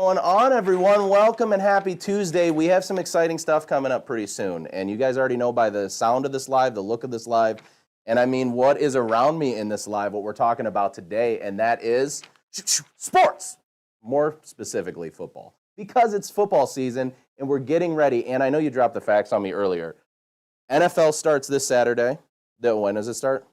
Going on, everyone? Welcome and happy Tuesday. We have some exciting stuff coming up pretty soon, and you guys already know by the sound of this live, the look of this live, and I mean what is around me in this live, what we're talking about today, and that is sports, more specifically football, because it's football season and we're getting ready. And I know you dropped the facts on me earlier. NFL starts this Saturday. When does it start?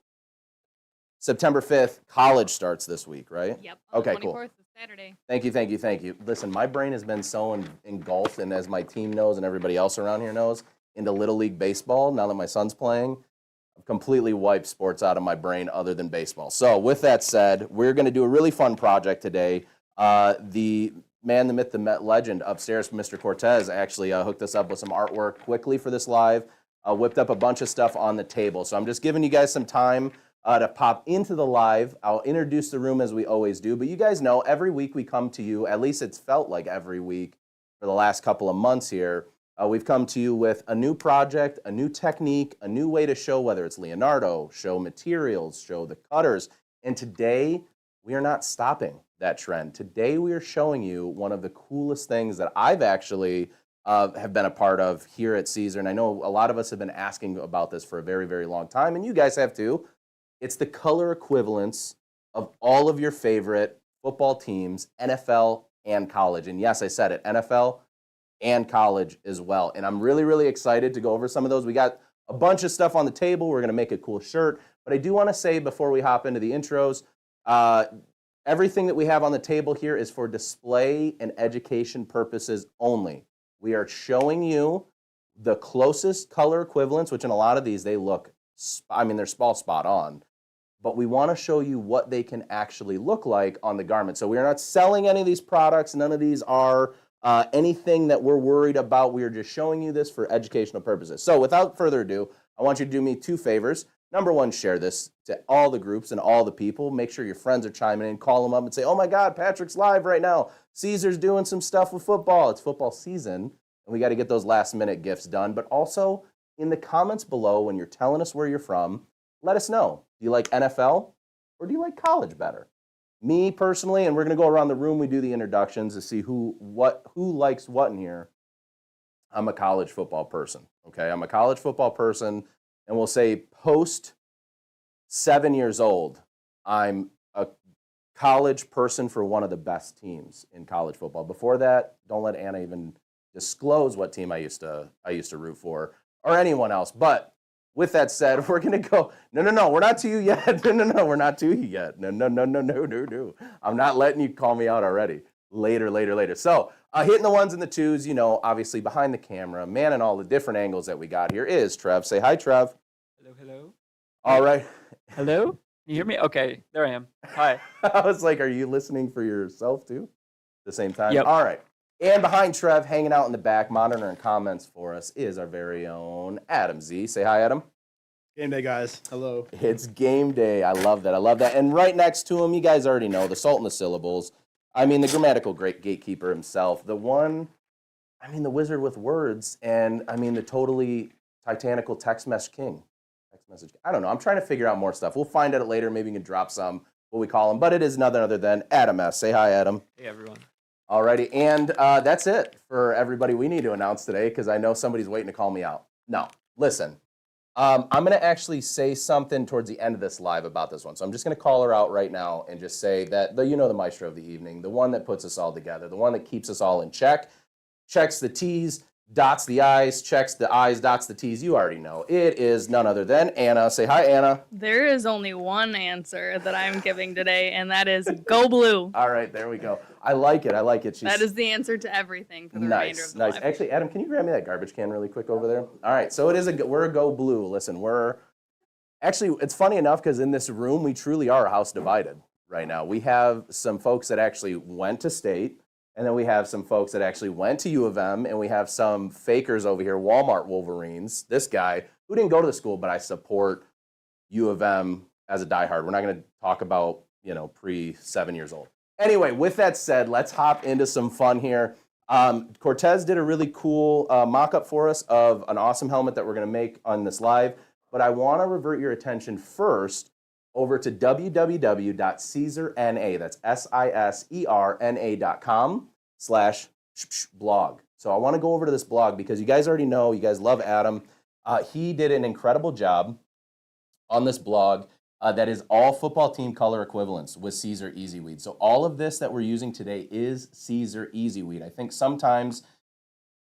September 5th. College starts this week, right? Yep. Okay, 24th cool. is Saturday. Thank you. Listen, my brain has been so engulfed, and as my team knows and everybody else around here knows, into Little League Baseball, now that my son's playing, I've completely wiped sports out of my brain other than baseball. So with that said, we're going to do a really fun project today. The man, the myth, the legend upstairs, Mr. Cortez, actually hooked us up with some artwork quickly for this live, whipped up a bunch of stuff on the table. So I'm just giving you guys some time to pop into the live. I'll introduce the room as we always do, but you guys know every week we come to you, at least it's felt like every week for the last couple of months here, we've come to you with a new project, a new technique, a new way to show, whether it's Leonardo, show materials, show the cutters, and today we are not stopping that trend. Today we are showing you one of the coolest things that I've actually have been a part of here at Siser, and I know a lot of us have been asking about this for a very, very long time, and you guys have too. It's the color equivalence of all of your favorite football teams, NFL and college. And yes, I said it, NFL and college as well. And I'm really, really excited to go over some of those. We got a bunch of stuff on the table. We're going to make a cool shirt. But I do want to say before we hop into the intros, everything that we have on the table here is for display and education purposes only. We are showing you the closest color equivalents, which in a lot of these, they look, I mean, they're all spot on. But we want to show you what they can actually look like on the garment. So we are not selling any of these products. None of these are anything that we're worried about. We are just showing you this for educational purposes. So without further ado, I want you to do me two favors. Number one, share this to all the groups and all the people. Make sure your friends are chiming in. Call them up and say, oh my God, Patrick's live right now. Caesar's doing some stuff with football. It's football season, and we got to get those last minute gifts done. But also in the comments below, when you're telling us where you're from, let us know. Do you like NFL or do you like college better? Me personally, and we're going to go around the room. We do the introductions to see who likes what in here. I'm a college football person. Okay, I'm a college football person, and we'll say post 7 years old, I'm a college person for one of the best teams in college football. Before that, don't let Anna even disclose what team I used to root for or anyone else. But with that said, we're going to go, no, we're not to you yet. No, we're not to you yet. No. I'm not letting you call me out already. Later. So hitting the ones and the twos, you know, obviously behind the camera, man, and all the different angles that we got here is Trev. Say hi, Trev. Hello. All right. Hello? Can you hear me? Okay, there I am. Hi. I was like, are you listening for yourself too at the same time? Yep. All right. And behind Trev, hanging out in the back, monitoring comments for us, is our very own Adam Z. Say hi, Adam. Game day, guys. Hello. It's game day. I love that. And right next to him, you guys already know, the Sultan of Syllables. I mean, the grammatical great gatekeeper himself. The wizard with words. And, I mean, the totally titanical text message king. I don't know. I'm trying to figure out more stuff. We'll find out later. Maybe we can drop some, what we call him. But it is nothing other than Adam S. Say hi, Adam. Hey, everyone. Alrighty, and that's it for everybody we need to announce today because I know somebody's waiting to call me out. No, listen, I'm going to actually say something towards the end of this live about this one. So I'm just going to call her out right now and just say that, the maestro of the evening, the one that puts us all together, the one that keeps us all in check, checks the T's, dots the I's, checks the I's, dots the T's. You already know. It is none other than Anna. Say hi, Anna. There is only one answer that I'm giving today, and that is go blue. All right, there we go. I like it. That is the answer to everything for the remainder of the life. Actually, Adam, can you grab me that garbage can really quick over there? All right, so we're a go blue. Listen, it's funny enough because in this room, we truly are a house divided right now. We have some folks that actually went to state, and then we have some folks that actually went to U of M, and we have some fakers over here, Walmart Wolverines. This guy, who didn't go to the school, but I support U of M as a diehard. We're not going to talk about, pre 7 years old. Anyway, with that said, let's hop into some fun here. Cortez did a really cool mock-up for us of an awesome helmet that we're going to make on this live, but I want to revert your attention first over to www.siserna, that's SISERNA.com. blog. So I want to go over to this blog because you guys already know, you guys love Adam. He did an incredible job on this blog that is all football team color equivalents with Siser EasyWeed. So all of this that we're using today is Siser EasyWeed. I think sometimes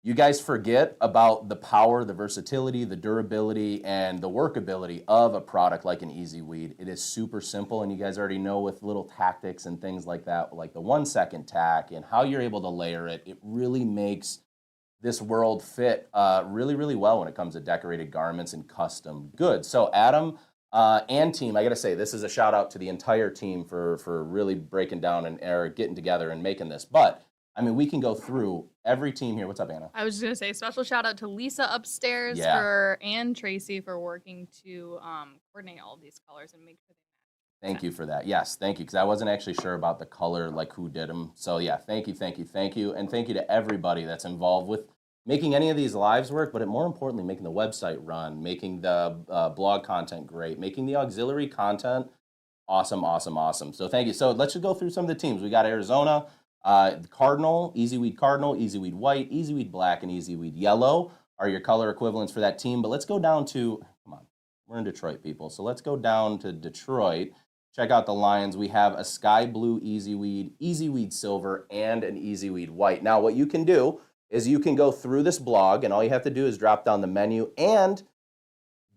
you guys forget about the power, the versatility, the durability, and the workability of a product like an EasyWeed. It is super simple, and you guys already know with little tactics and things like that, like the 1 second tack and how you're able to layer it, it really makes this world fit really, really well when it comes to decorated garments and custom goods. So Adam and team, I gotta say, this is a shout out to the entire team for really breaking down and getting together and making this. But I mean, we can go through every team here. What's up, Anna? I was just gonna say special shout out to Lisa upstairs Yeah. and Tracy for working to coordinate all of these colors and make sure they Thank you for that. Yes, thank you, because I wasn't actually sure about the color, like who did them. So yeah, thank you, thank you, thank you. And thank you to everybody that's involved with making any of these lives work, but more importantly, making the website run, making the blog content great, making the auxiliary content awesome, awesome, awesome. So thank you. So let's just go through some of the teams. We got Arizona, Cardinal, EasyWeed White, EasyWeed Black, and EasyWeed Yellow are your color equivalents for that team. But let's go down to, come on, we're in Detroit, people. So let's go down to Detroit. Check out the Lions. We have a Sky Blue EasyWeed, EasyWeed Silver, and an EasyWeed White. Now, what you can do is you can go through this blog, and all you have to do is drop down the menu. And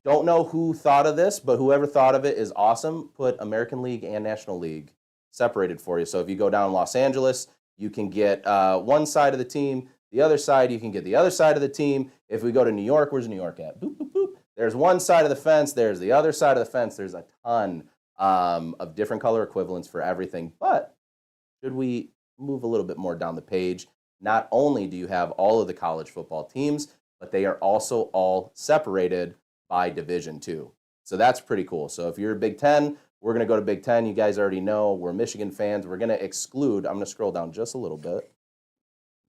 don't know who thought of this, but whoever thought of it is awesome. Put American League and National League separated for you. So if you go down Los Angeles, you can get one side of the team. The other side, you can get the other side of the team. If we go to New York, where's New York at? Boop, boop, boop. There's one side of the fence. There's the other side of the fence. There's a ton of different color equivalents for everything. But should we move a little bit more down the page, not only do you have all of the college football teams, but they are also all separated by Division II. So that's pretty cool. So if you're a Big Ten, we're going to go to Big Ten. You guys already know we're Michigan fans. We're going to exclude, I'm going to scroll down just a little bit.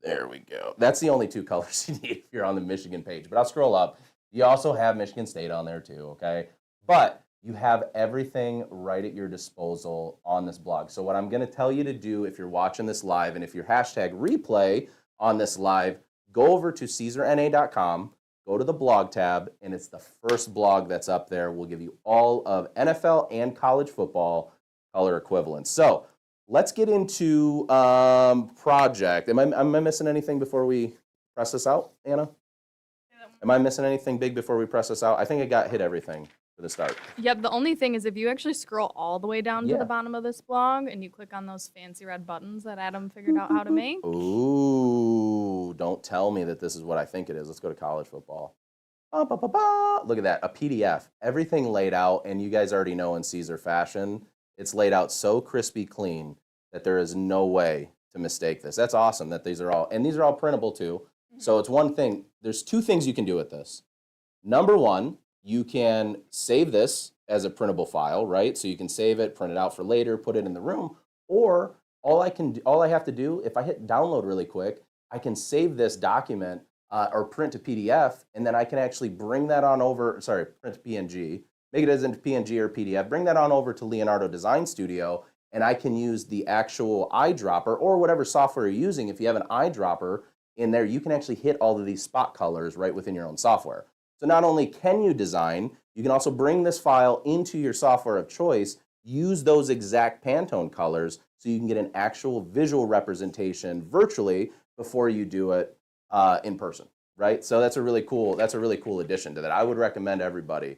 There we go. That's the only two colors you need if you're on the Michigan page. But I'll scroll up. You also have Michigan State on there too, okay? But you have everything right at your disposal on this blog. So what I'm going to tell you to do if you're watching this live, and if you're hashtag replay on this live, go over to CaesarNA.com, go to the blog tab, and it's the first blog that's up there. We'll give you all of NFL and college football color equivalents. So let's get into project. Am I missing anything before we press this out, Anna? Am I missing anything big before we press this out? I think I hit everything for the start. Yep, the only thing is if you actually scroll all the way down to Yeah. the bottom of this blog and you click on those fancy red buttons that Adam figured out how to make. Ooh, don't tell me that this is what I think it is. Let's go to college football. Look at that, a PDF. Everything laid out, and you guys already know in Siser fashion, it's laid out so crispy clean that there is no way to mistake this. That's awesome that these are all, and these are all printable too. So it's one thing, there's two things you can do with this. Number one, you can save this as a printable file, right? So you can save it, print it out for later, put it in the room, or all I have to do, if I hit download really quick, I can save this document or print to PDF, and then I can actually bring that on over, print to PNG, make it as a PNG or PDF, bring that on over to Leonardo Design Studio, and I can use the actual eyedropper or whatever software you're using. If you have an eyedropper in there, you can actually hit all of these spot colors right within your own software. So not only can you design, you can also bring this file into your software of choice, use those exact Pantone colors so you can get an actual visual representation virtually before you do it in person, right? So that's a really cool addition to that. I would recommend everybody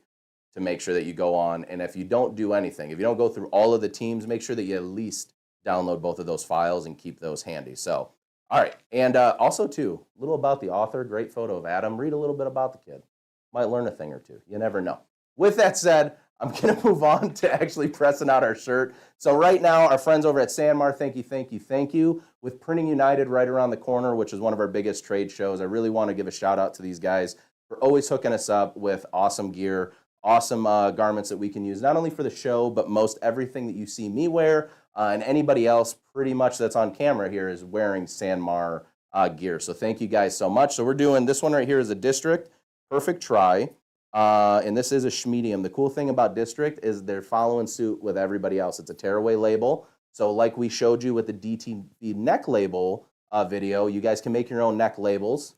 to make sure that you go on, and if you don't do anything, if you don't go through all of the teams, make sure that you at least download both of those files and keep those handy. So, all right, and also too, a little about the author, great photo of Adam. Read a little bit about the kid. Might learn a thing or two. You never know. With that said, I'm going to move on to actually pressing out our shirt. So right now, our friends over at Sanmar, thank you. With Printing United right around the corner, which is one of our biggest trade shows, I really want to give a shout out to these guys for always hooking us up with awesome gear, awesome garments that we can use, not only for the show, but most everything that you see me wear and anybody else pretty much that's on camera here is wearing Sanmar gear. So thank you guys so much. So we're doing this one right here is a District Perfect Try. And this is a Schmedium. The cool thing about District is they're following suit with everybody else. It's a tearaway label. So like we showed you with the DTV neck label video. You guys can make your own neck labels,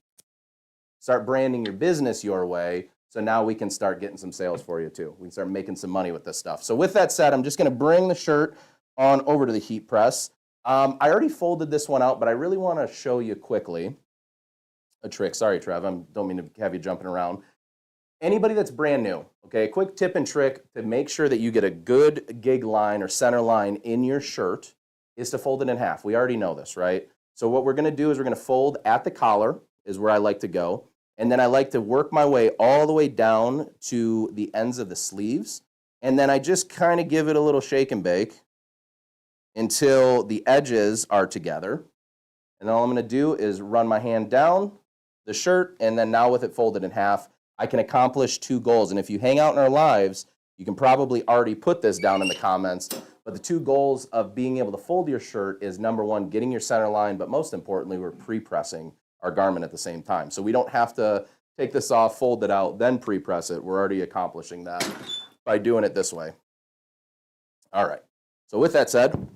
start branding your business your way. So now we can start getting some sales for you too. We can start making some money with this stuff. So with that said, I'm just gonna bring the shirt on over to the heat press. I already folded this one out, but I really wanna show you quickly a trick. Sorry, Trev, I don't mean to have you jumping around. Anybody that's brand new, okay, a quick tip and trick to make sure that you get a good gig line or center line in your shirt is to fold it in half. We already know this, right? So what we're gonna do is we're gonna fold at the collar is where I like to go. And then I like to work my way all the way down to the ends of the sleeves. And then I just kind of give it a little shake and bake until the edges are together. And then all I'm gonna do is run my hand down the shirt, and then now with it folded in half, I can accomplish 2 goals. And if you hang out in our lives, you can probably already put this down in the comments. But the 2 goals of being able to fold your shirt is, number 1, getting your center line, but most importantly, we're pre-pressing our garment at the same time. So we don't have to take this off, fold it out, then pre-press it. We're already accomplishing that by doing it this way. All right. So with that said,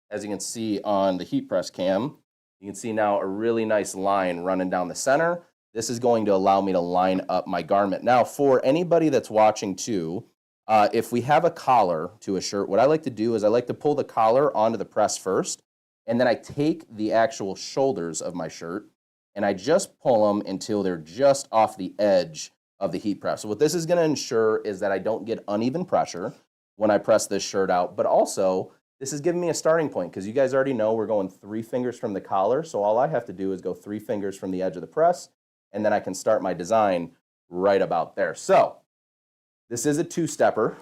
as you can see on the heat press cam, you can see now a really nice line running down the center. This is going to allow me to line up my garment. Now, for anybody that's watching too, if we have a collar to a shirt, what I like to do is I like to pull the collar onto the press first, and then I take the actual shoulders of my shirt and I just pull them until they're just off the edge of the heat press. So what this is going to ensure is that I don't get uneven pressure when I press this shirt out, but also this is giving me a starting point because you guys already know we're going 3 fingers from the collar. So all I have to do is go 3 fingers from the edge of the press, and then I can start my design right about there. So this is a 2-stepper.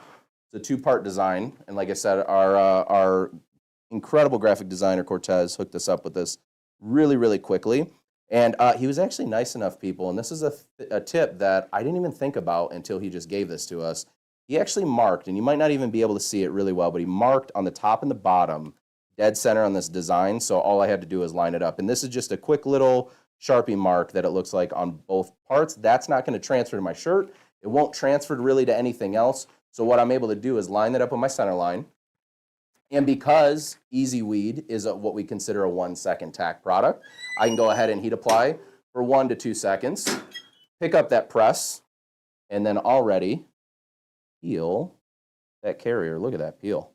It's a 2-part design. And like I said, our incredible graphic designer, Cortez, hooked us up with this really, really quickly. And he was actually nice enough, people, and this is a tip that I didn't even think about until he just gave this to us. He actually marked, and you might not even be able to see it really well, but he marked on the top and the bottom, dead center on this design, so all I had to do is line it up. And this is just a quick little Sharpie mark that it looks like on both parts. That's not going to transfer to my shirt. It won't transfer really to anything else. So what I'm able to do is line it up with my center line. And because EasyWeed is what we consider a 1-second tack product, I can go ahead and heat apply for 1 to 2 seconds, pick up that press, and then already peel that carrier. Look at that peel.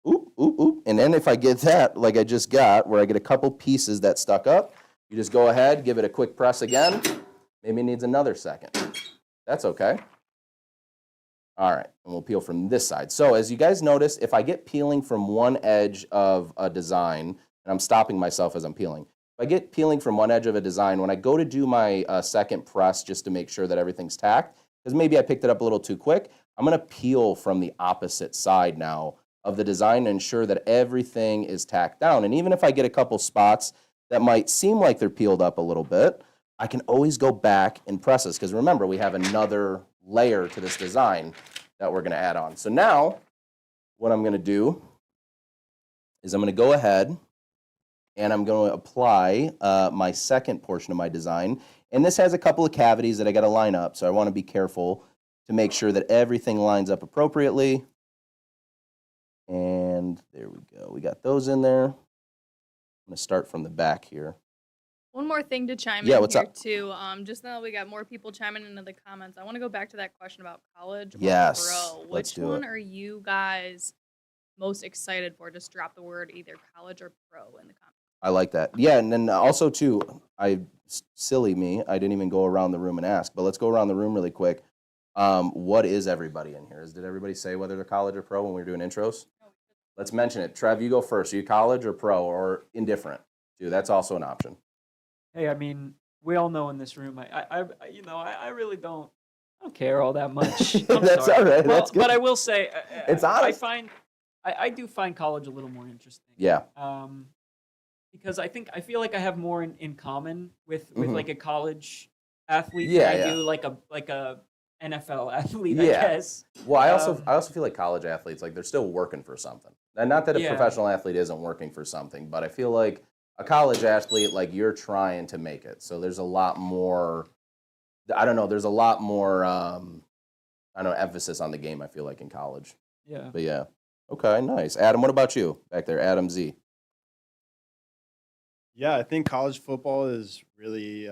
Oop, oop, oop. And then if I get that, like I just got, where I get a couple pieces that stuck up, you just go ahead, give it a quick press again. Maybe it needs another second. That's okay. All right, and we'll peel from this side. So as you guys notice, if I get peeling from one edge of a design, and I'm stopping myself as I'm peeling, if I get peeling from one edge of a design, when I go to do my second press just to make sure that everything's tacked, because maybe I picked it up a little too quick, I'm going to peel from the opposite side now of the design to ensure that everything is tacked down. And even if I get a couple spots that might seem like they're peeled up a little bit, I can always go back and press this, because remember, we have another layer to this design that we're going to add on. So now what I'm going to do is I'm going to go ahead and I'm going to apply my second portion of my design. And this has a couple of cavities that I got to line up, so I want to be careful to make sure that everything lines up appropriately. And there we go. We got those in there. I'm going to start from the back here. One more thing to chime Yeah, in what's here up? too. Just now that we got more people chiming into the comments, I want to go back to that question about college or Yes, pro. let's Which do one it. are you guys most excited for? Just drop the word either college or pro in the comments. I like that. Yeah, and then also too, silly me, I didn't even go around the room and ask, but let's go around the room really quick. What is everybody in here? Did everybody say whether they're college or pro when we were doing intros? Let's mention it. Trev, you go first. Are you college or pro or indifferent? Too. That's also an option. Hey, I mean, we all know in this room, I really don't care all that much. I'm That's sorry. all right. Well, That's good. but I will say, It's honest. I do find college a little more interesting. Yeah. Because I feel like I have more in common with Mhm. like a college athlete Yeah, than I yeah. do like a NFL athlete, Yeah. I guess. Well, I also feel like college athletes, like they're still working for something. And not that a Yeah. professional athlete isn't working for something, but I feel like a college athlete, like you're trying to make it. So there's a lot more, I don't know, there's a lot more, emphasis on the game, I feel like, in college. Yeah. But yeah. Okay, nice. Adam, what about you back there? Adam Z. Yeah, I think college football is really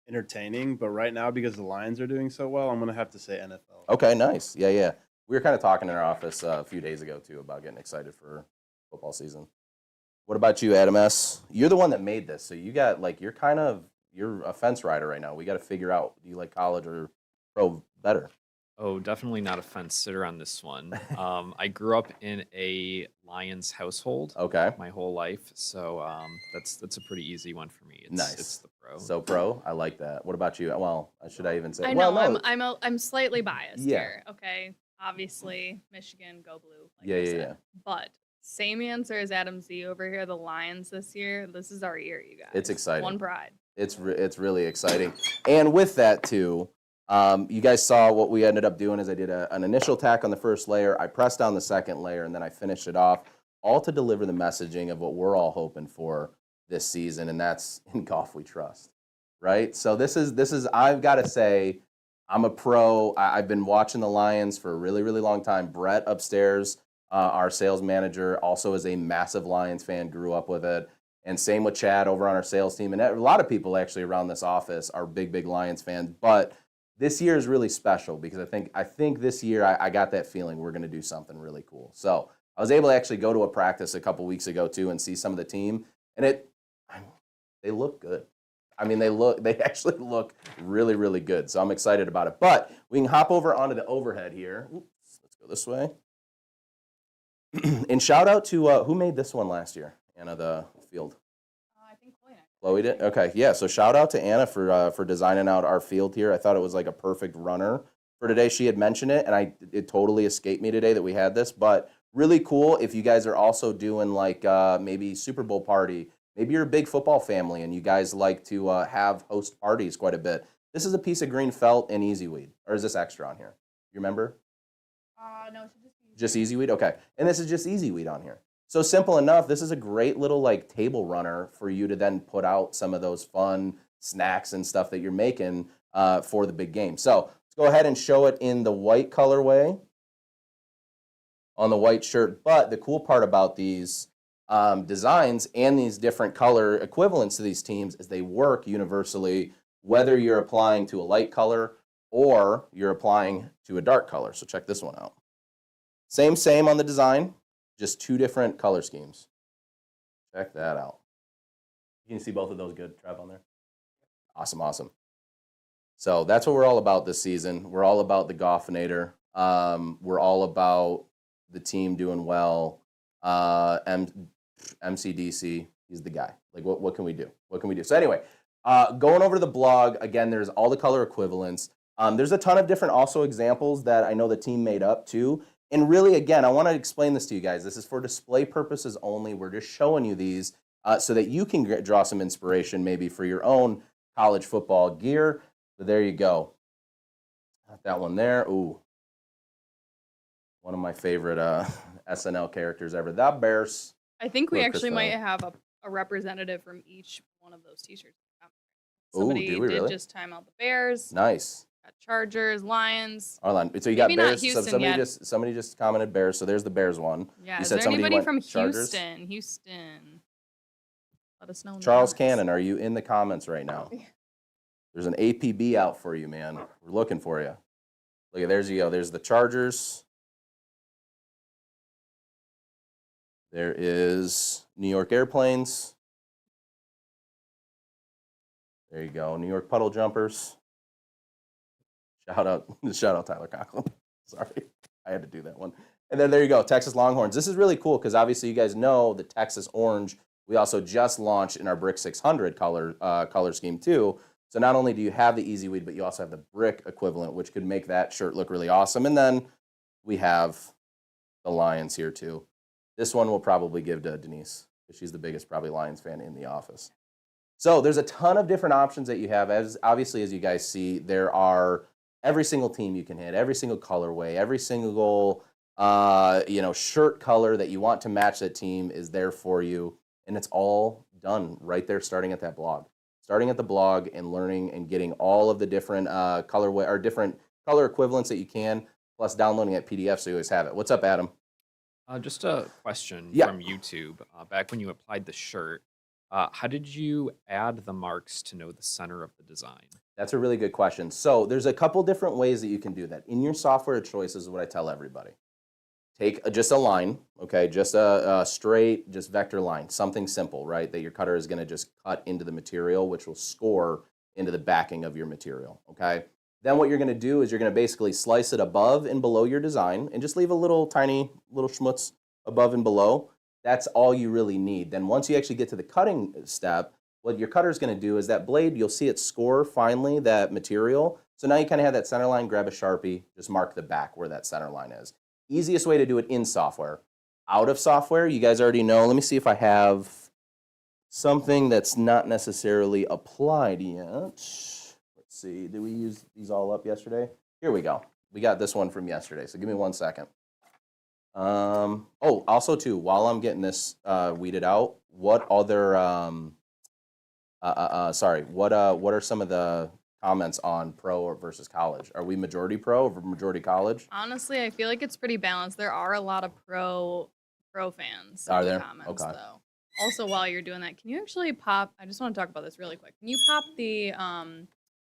entertaining, but right now because the Lions are doing so well, I'm gonna have to say NFL. Okay, nice. Yeah, yeah. We were kind of talking in our office a few days ago too about getting excited for football season. What about you, Adam S? You're the one that made this, so you got like you're a fence rider right now. We got to figure out, do you like college or pro better? Oh, definitely not a fence sitter on this one. I grew up in a Lions household Okay, my whole life, so that's a pretty easy one for me. It's nice. the pro. So pro, I like that. What about you? Well, should I even say? I Well, know no. I'm slightly biased Yeah. here. Okay, obviously Michigan go blue. Like Yeah, I yeah, said. yeah. But same answer as Adam Z over here. The Lions this year. This is our year, you guys. It's exciting. One pride. It's really exciting. And with that too, you guys saw what we ended up doing is I did an initial tack on the first layer. I pressed down the second layer, and then I finished it off, all to deliver the messaging of what we're all hoping for this season, and that's in golf we trust, right? So this is I've got to say, I'm a pro. I've been watching the Lions for a really, really long time. Brett upstairs, our sales manager, also is a massive Lions fan, grew up with it. And same with Chad over on our sales team. And a lot of people actually around this office are big, big Lions fans. But this year is really special because I think this year I got that feeling we're going to do something really cool. So I was able to actually go to a practice a couple weeks ago too and see some of the team, and they look good. I mean, they actually look really, really good. So I'm excited about it. But we can hop over onto the overhead here. Oops, let's go this way. And shout out to who made this one last year, Anna, the field. I think Chloe. Chloe did? Okay, yeah. So shout out to Anna for designing out our field here. I thought it was like a perfect runner for today. She had mentioned it, and it totally escaped me today that we had this. But really cool if you guys are also doing like maybe Super Bowl party. Maybe you're a big football family and you guys like to have host parties quite a bit. This is a piece of green felt and EasyWeed. Or is this extra on here? You remember? No, she Just EasyWeed? Okay. And this is just EasyWeed on here. So simple enough. This is a great little like table runner for you to then put out some of those fun snacks and stuff that you're making for the big game. So let's go ahead and show it in the white colorway on the white shirt. But the cool part about these designs and these different color equivalents to these teams is they work universally, whether you're applying to a light color or you're applying to a dark color. So check this one out. Same on the design, just two different color schemes. Check that out. You can see both of those good, Trev, on there. Awesome. So that's what we're all about this season. We're all about the Goffinator. We're all about the team doing well. MCDC, he's the guy. Like, what can we do? What can we do? So anyway, going over to the blog, again, there's all the color equivalents. There's a ton of different also examples that I know the team made up too. And really, again, I want to explain this to you guys. This is for display purposes only. We're just showing you these so that you can draw some inspiration maybe for your own college football gear. So there you go. Got that one there. Ooh. One of my favorite SNL characters ever. The Bears. I think we Or actually might Christelle. have a representative from each one of those T-shirts. Ooh, Somebody do we did really? just time out the Bears, Nice. got Chargers, Lions. Arlen. So you got Maybe not Bears. Houston somebody yet. somebody just commented Bears. So there's the Bears one. Yeah, You is said there somebody anybody went from Chargers? Houston? Let us know. In the Charles comments. Cannon, are you in the comments right now? There's an APB out for you, man. We're looking for you. Look at there's you go. There's the Chargers. There is New York Airplanes. There you go. New York Puddle Jumpers. Shout out Tyler Conklin. Sorry, I had to do that one. And then there you go, Texas Longhorns. This is really cool because obviously you guys know the Texas Orange. We also just launched in our Brick 600 color scheme too. So not only do you have the EasyWeed, but you also have the brick equivalent, which could make that shirt look really awesome. And then we have the Lions here too. This one we'll probably give to Denise because she's the biggest probably Lions fan in the office. So there's a ton of different options that you have. As obviously, as you guys see, there are every single team you can hit, every single colorway, every single shirt color that you want to match that team is there for you, and it's all done right there, starting at that blog. Starting at the blog and learning and getting all of the different colorway or different color equivalents that you can, plus downloading that PDF so you always have it. What's up, Adam? Just a question Yeah. from YouTube. Back when you applied the shirt, How did you add the marks to know the center of the design? That's a really good question. So there's a couple different ways that you can do that. In your software of choice is what I tell everybody. Take just a line, okay, just a straight, just vector line, something simple, right, that your cutter is going to just cut into the material, which will score into the backing of your material, okay? Then what you're going to do is you're going to basically slice it above and below your design and just leave a little tiny little schmutz above and below. That's all you really need. Then once you actually get to the cutting step, what your cutter is going to do is that blade, you'll see it score finely that material. So now you kind of have that center line, grab a Sharpie, just mark the back where that center line is. Easiest way to do it in software. Out of software, you guys already know. Let me see if I have something that's not necessarily applied yet. Let's see, did we use these all up yesterday? Here we go. We got this one from yesterday, so give me 1 second. Oh, also too, while I'm getting this weeded out, what other, what are some of the comments on pro or versus college? Are we majority pro or majority college? Honestly, I feel like it's pretty balanced. There are a lot of pro fans Are in the there? comments, Okay. though. Also, while you're doing that, can you actually pop? I just want to talk about this really quick. Can you pop the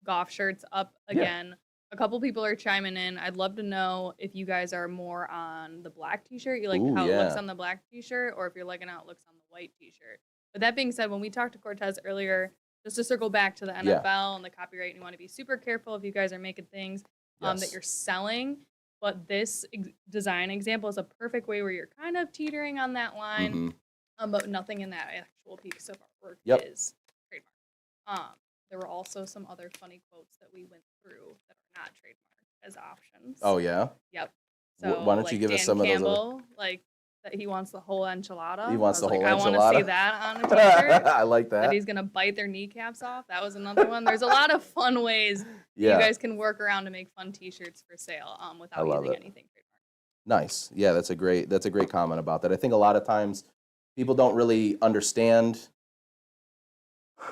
golf shirts up Yeah. again? A couple people are chiming in. I'd love to know if you guys are more on the black T-shirt. You like Ooh, how it looks yeah. on the black T-shirt, or if you're liking how it looks on the white T-shirt. But that being said, when we talked to Cortez earlier, just to circle back to the Yeah. NFL and the copyright, you want to be super careful if you guys are making things that Yes. you're selling. But this design example is a perfect way where you're kind of teetering on that line, but nothing in that actual piece of artwork Yep. is trademark. There were also some other funny quotes that we went through that are not trademarked as options. Oh, yeah? Yep. Wh- So why don't you give us Dan some of those other- Campbell, like that he wants the whole enchilada. He wants I the was whole like, I want to enchilada? see that on a T-shirt. I like That that. he's gonna bite their kneecaps off. That was another one. There's a lot of fun ways Yeah. you guys can work around to make fun T-shirts for sale without love using it. anything trademarked. Nice. Yeah, that's a great comment about that. I think a lot of times people don't really understand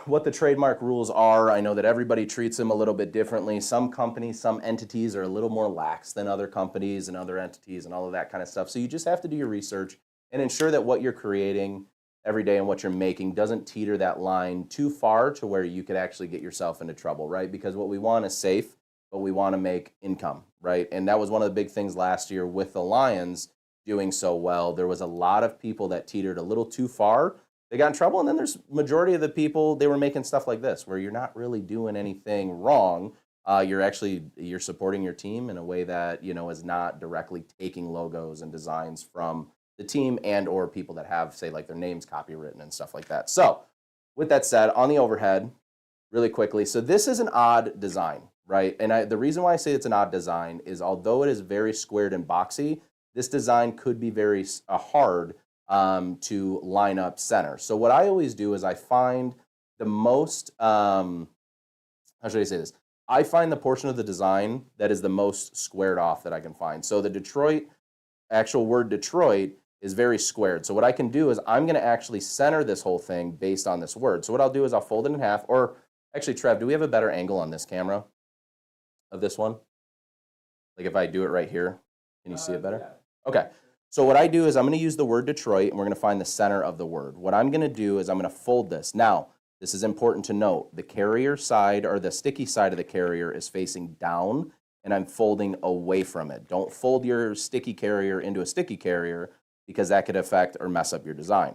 what the trademark rules are. I know that everybody treats them a little bit differently. Some companies, some entities are a little more lax than other companies and other entities and all of that kind of stuff. So you just have to do your research and ensure that what you're creating every day and what you're making doesn't teeter that line too far to where you could actually get yourself into trouble, right? Because what we want is safe, but we want to make income, right? And that was one of the big things last year with the Lions doing so well. There was a lot of people that teetered a little too far. They got in trouble, and then there's majority of the people, they were making stuff like this where you're not really doing anything wrong. You're supporting your team in a way that, you know, is not directly taking logos and designs from the team and or people that have, say, like their names copywritten and stuff like that. So with that said, on the overhead, really quickly, so this is an odd design, right? And the reason why I say it's an odd design is although it is very squared and boxy, this design could be very hard to line up center. So what I always do is I find the most, how should I say this? I find the portion of the design that is the most squared off that I can find. So the Detroit, actual word Detroit is very squared. So what I can do is I'm going to actually center this whole thing based on this word. So what I'll do is I'll fold it in half, or actually, Trev, do we have a better angle on this camera of this one? Like if I do it right here, can you see it better? Yeah. Okay. So what I do is I'm going to use the word Detroit, and we're going to find the center of the word. What I'm going to do is I'm going to fold this. Now, this is important to note. The carrier side, or the sticky side of the carrier, is facing down, and I'm folding away from it. Don't fold your sticky carrier into a sticky carrier because that could affect or mess up your design.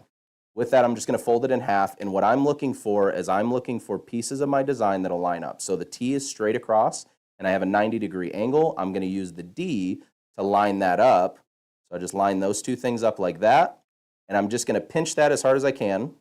With that, I'm just going to fold it in half, and what I'm looking for is I'm looking for pieces of my design that'll line up. So the T is straight across, and I have a 90-degree angle. I'm going to use the D to line that up. So I just line those two things up like that, and I'm just going to pinch that as hard as I can,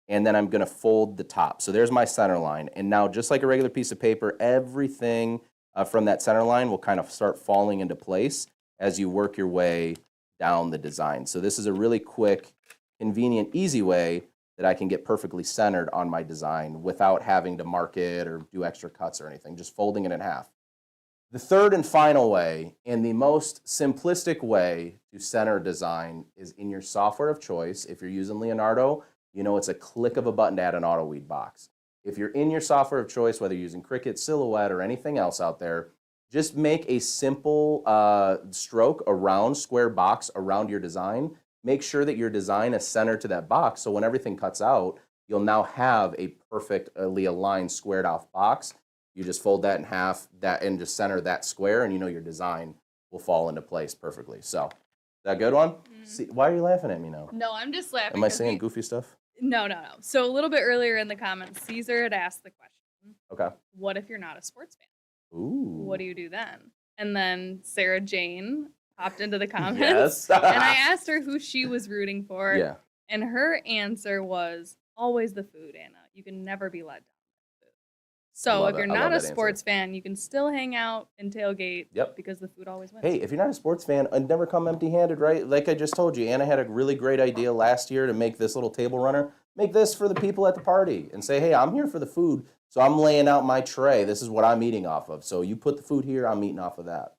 and then I'm going to fold the top. So there's my center line, and now just like a regular piece of paper, everything from that center line will kind of start falling into place as you work your way down the design. So this is a really quick, convenient, easy way that I can get perfectly centered on my design without having to mark it or do extra cuts or anything, just folding it in half. The third and final way, and the most simplistic way to center design, is in your software of choice. If you're using Leonardo, you know it's a click of a button to add an auto weed box. If you're in your software of choice, whether you're using Cricut, Silhouette, or anything else out there, just make a simple stroke, a round square box around your design. make sure that your design is centered to that box. So when everything cuts out, you'll now have a perfectly aligned squared off box. You just fold that in half and just center that square, and you know your design will fall into place perfectly. So, is that a good one? See, why are you laughing at me now? No, I'm just laughing. Am I 'cause saying goofy stuff? No. So a little bit earlier in the comments, Caesar had asked the question, Okay. what if you're not a sports fan? Ooh. What do you do then? And then Sarah Jane popped into the comments. Yes. And I asked her who she was rooting for. Yeah. And her answer was always the food, Anna. You can never be let down by food. So love if it. you're I love not a that answer. sports fan, you can still hang out and tailgate Yep. because the food always wins. Hey, if you're not a sports fan, never come empty-handed, right? Like I just told you, Anna had a really great idea last year to make this little table runner. Make this for the people at the party and say, hey, I'm here for the food, so I'm laying out my tray. This is what I'm eating off of. So you put the food here, I'm eating off of that.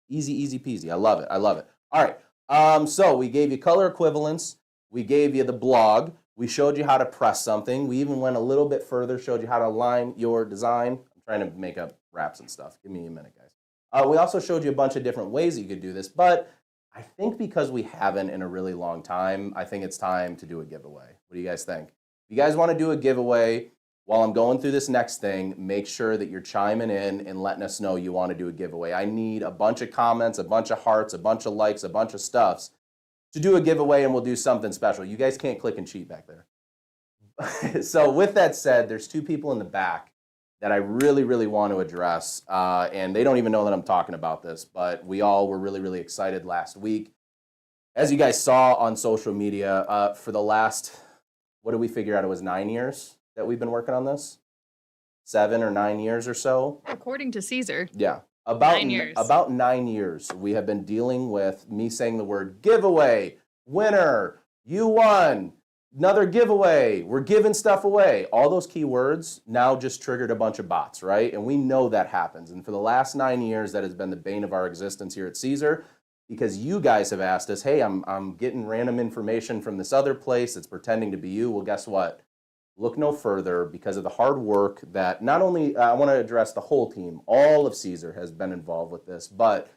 Easy, easy peasy. I love it. I love it. All right. So we gave you color equivalence. We gave you the blog. We showed you how to press something. We even went a little bit further, showed you how to align your design. I'm trying to make up wraps and stuff. Give me a minute, guys. We also showed you a bunch of different ways that you could do this, but I think because we haven't in a really long time, I think it's time to do a giveaway. What do you guys think? If you guys want to do a giveaway while I'm going through this next thing, make sure that you're chiming in and letting us know you want to do a giveaway. I need a bunch of comments, a bunch of hearts, a bunch of likes, a bunch of stuffs to do a giveaway, and we'll do something special. You guys can't click and cheat back there. So with that said, there's two people in the back that I really, really want to address, and they don't even know that I'm talking about this, but we all were really, really excited last week. As you guys saw on social media, for the last, what did we figure out? It was 9 years that we've been working on this? 7 or 9 years or so? According to Caesar. Yeah. About 9 years. About 9 years, we have been dealing with me saying the word giveaway, winner, you won, another giveaway, we're giving stuff away. All those keywords now just triggered a bunch of bots, right? And we know that happens. And for the last 9 years, that has been the bane of our existence here at Siser, because you guys have asked us, hey, I'm getting random information from this other place that's pretending to be you. Well, guess what? Look no further, because of the hard work that not only, I want to address the whole team, all of Siser has been involved with this, but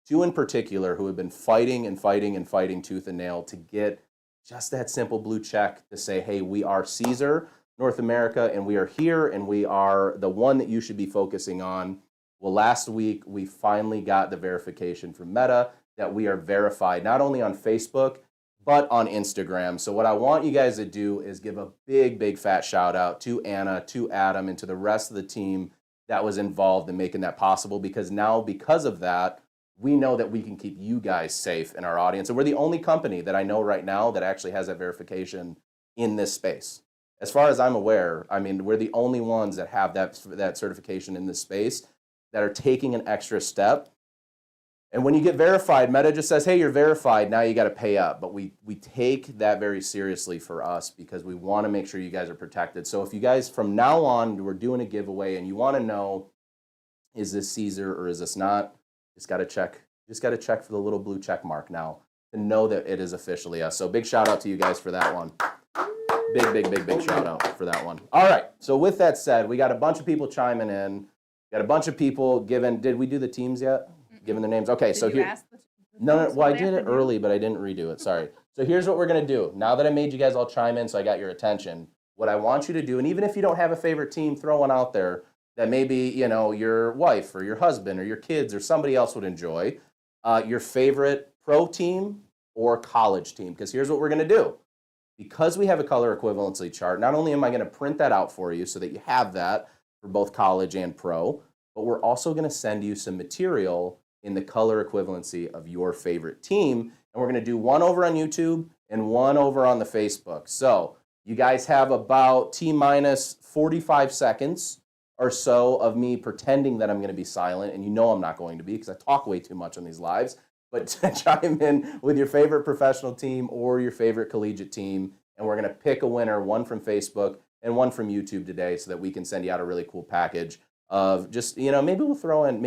two in particular who have been fighting and fighting and fighting tooth and nail to get just that simple blue check to say, hey, we are Siser North America, and we are here, and we are the one that you should be focusing on. Well, last week, we finally got the verification from Meta that we are verified, not only on Facebook, but on Instagram. So what I want you guys to do is give a big, big fat shout out to Anna, to Adam, and to the rest of the team that was involved in making that possible, because now, because of that, we know that we can keep you guys safe in our audience. And we're the only company that I know right now that actually has that verification in this space. As far as I'm aware, I mean, we're the only ones that have that certification in this space that are taking an extra step. And when you get verified, Meta just says, hey, you're verified, now you got to pay up. But we take that very seriously for us, because we want to make sure you guys are protected. So if you guys, from now on, we're doing a giveaway and you want to know, is this Siser or is this not, just got to check. Just got to check for the little blue check mark now to know that it is officially us. So big shout out to you guys for that one. Big, big, big, big shout out for that one. All right. So with that said, we got a bunch of people chiming in. Got a bunch of people giving. Did we do the teams yet? Giving their names. Okay. So Did you here. ask the No, folks well, I what they did have it to do? early, but I didn't redo it. Sorry. So here's what we're going to do. Now that I made you guys all chime in, so I got your attention, what I want you to do, and even if you don't have a favorite team, throw one out there that maybe, you know, your wife or your husband or your kids or somebody else would enjoy, your favorite pro team or college team. Because here's what we're going to do. Because we have a color equivalency chart, not only am I going to print that out for you so that you have that for both college and pro, but we're also going to send you some material in the color equivalency of your favorite team. And we're going to do one over on YouTube and one over on the Facebook. So you guys have about T-minus 45 seconds or so of me pretending that I'm going to be silent. And you know I'm not going to be, because I talk way too much on these lives. But chime in with your favorite professional team or your favorite collegiate team. And we're going to pick a winner, one from Facebook and one from YouTube today, so that we can send you out a really cool package of just, you know, maybe we'll throw in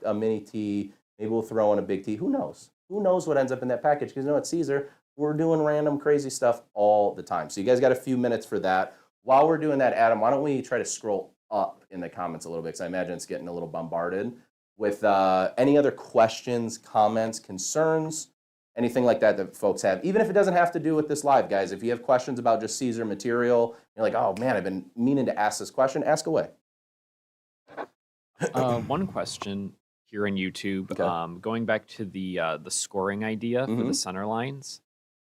a mini T, maybe we'll throw in a big T. Who knows? Who knows what ends up in that package? Because, you know, at Siser, we're doing random crazy stuff all the time. So you guys got a few minutes for that. While we're doing that, Adam, why don't we try to scroll up in the comments a little bit, because I imagine it's getting a little bombarded with any other questions, comments, concerns, anything like that that folks have. Even if it doesn't have to do with this live, guys. If you have questions about just Siser material, you're like, oh man, I've been meaning to ask this question, ask away. One question here on YouTube, Okay. going back to the scoring idea for the Mhm. center lines.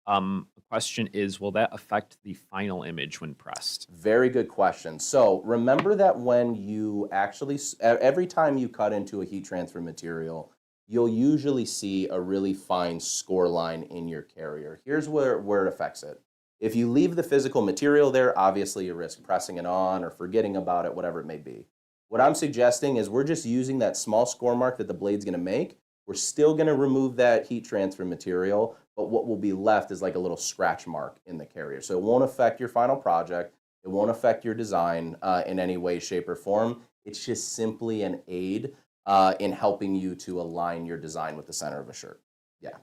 The question is, will that affect the final image when pressed? Very good question. So remember that when you actually, every time you cut into a heat transfer material, you'll usually see a really fine score line in your carrier. Here's where it affects it. If you leave the physical material there, obviously you risk pressing it on or forgetting about it, whatever it may be. What I'm suggesting is we're just using that small score mark that the blade's gonna make. We're still gonna remove that heat transfer material, but what will be left is like a little scratch mark in the carrier. So it won't affect your final project. It won't affect your design in any way, shape, or form. It's just simply an aid in helping you to align your design with the center of a shirt. Yeah.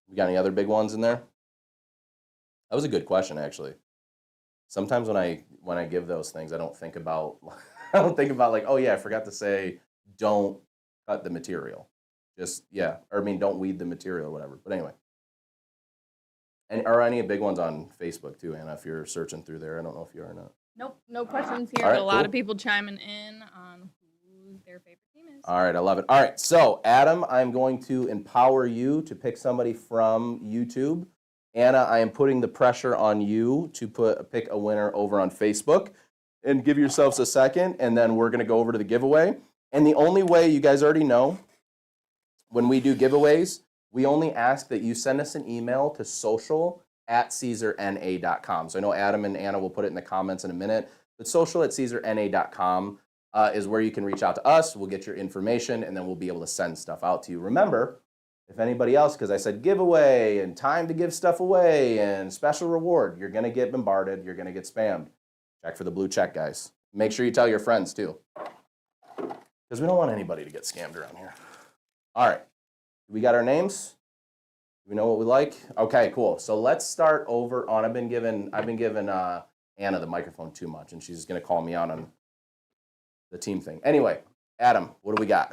We got any other big ones in there? That was a good question, actually. Sometimes when I give those things, I don't think about I don't think about like, oh yeah, I forgot to say don't cut the material. Just yeah, or I mean don't weed the material or whatever. But anyway. And are any big ones on Facebook too, Anna, if you're searching through there? I don't know if you are or not. Nope, no questions here, All right, but a lot cool. of people chiming in on who their favorite team is. All right, I love it. All right, so Adam, I'm going to empower you to pick somebody from YouTube. Anna, I am putting the pressure on you to pick a winner over on Facebook. And give yourselves a second, and then we're going to go over to the giveaway. And the only way, you guys already know, when we do giveaways, we only ask that you send us an email to social@caesarna.com. So I know Adam and Anna will put it in the comments in a minute, but social@caesarna.com is where you can reach out to us. We'll get your information, and then we'll be able to send stuff out to you. Remember, if anybody else, because I said giveaway and time to give stuff away and special reward, you're going to get bombarded. You're going to get spammed. Check for the blue check, guys. Make sure you tell your friends, too, because we don't want anybody to get scammed around here. All right. We got our names. We know what we like. Okay, cool. So let's start over on. I've been giving Anna the microphone too much, and she's going to call me out on the team thing. Anyway, Adam, what do we got?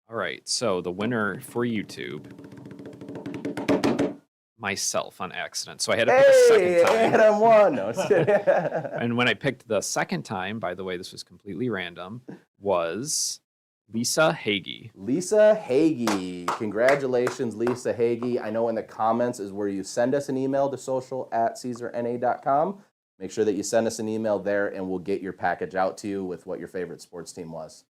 All right, so the winner for YouTube, myself on accident. So I had to pick a Hey, second time. Adam won. No, just kidding. And when I picked the second time, by the way, this was completely random, was Lisa Hagee. Lisa Hagee. Congratulations, Lisa Hagee. I know in the comments is where you send us an email to social@caesarna.com. Make sure that you send us an email there, and we'll get your package out to you with what your favorite sports team was.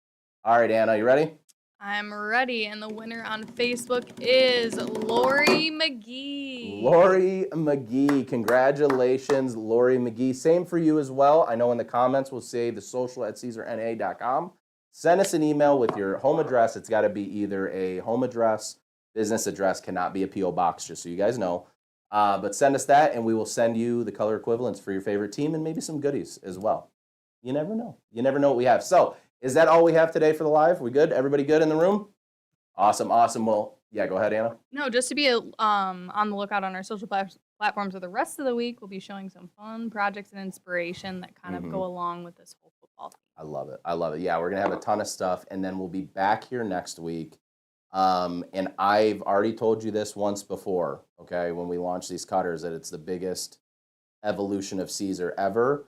All right, Anna, you ready? I'm ready, and the winner on Facebook is Lori McGee. Lori McGee. Congratulations, Lori McGee. Same for you as well. I know in the comments we'll say the social@caesarna.com. Send us an email with your home address. It's got to be either a home address, business address, cannot be a P.O. box, just so you guys know. But send us that, and we will send you the color equivalents for your favorite team and maybe some goodies as well. You never know. You never know what we have. So is that all we have today for the live? We good? Everybody good in the room? Awesome, awesome. Well, yeah, go ahead, Anna. No, just to be on the lookout on our social platforms for the rest of the week, we'll be showing some fun projects and inspiration that kind of go along with this whole football theme. I love it. I love it. Yeah, we're going to have a ton of stuff, and then we'll be back here next week. And I've already told you this once before, okay, when we launch these cutters, that it's the biggest evolution of Siser ever.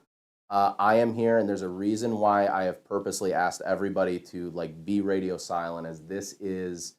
I am here, and there's a reason why I have purposely asked everybody to like be radio silent, as this is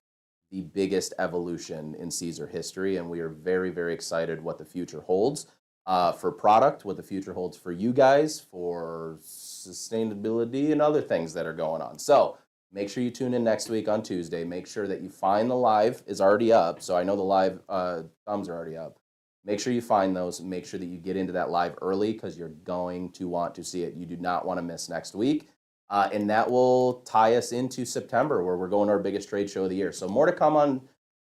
the biggest evolution in Siser history, and we are very, very excited what the future holds for product, what the future holds for you guys, for sustainability, and other things that are going on. So make sure you tune in next week on Tuesday. Make sure that you find the live is already up, so I know the live thumbs are already up. Make sure you find those. Make sure that you get into that live early because you're going to want to see it. You do not want to miss next week. And that will tie us into September, where we're going to our biggest trade show of the year. So more to come on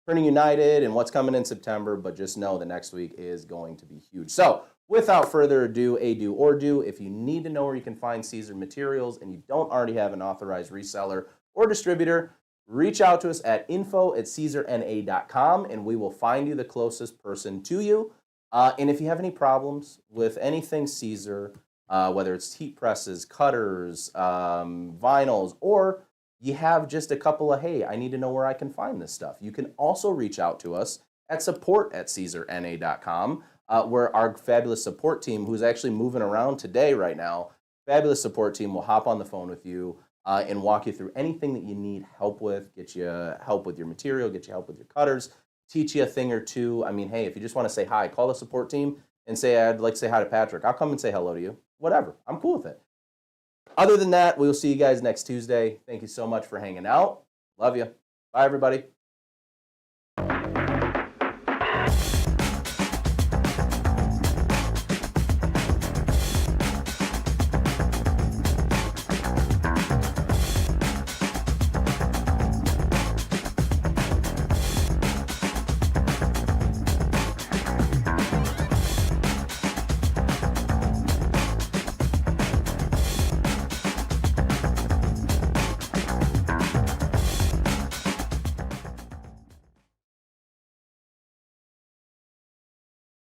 Printing United and what's coming in September, but just know the next week is going to be huge. So without further ado, if you need to know where you can find Siser materials and you don't already have an authorized reseller or distributor, reach out to us at info@caesarna.com, and we will find you the closest person to you. And if you have any problems with anything Siser, whether it's heat presses, cutters, vinyls, or you have just a couple of, hey, I need to know where I can find this stuff, you can also reach out to us at support@caesarna.com, where our fabulous support team, who's actually moving around today right now, fabulous support team will hop on the phone with you and walk you through anything that you need help with, get you help with your material, get you help with your cutters, teach you a thing or two. I mean, hey, if you just want to say hi, call the support team and say, I'd like to say hi to Patrick. I'll come and say hello to you. Whatever. I'm cool with it. Other than that, we'll see you guys next Tuesday. Thank you so much for hanging out. Love you. Bye, everybody.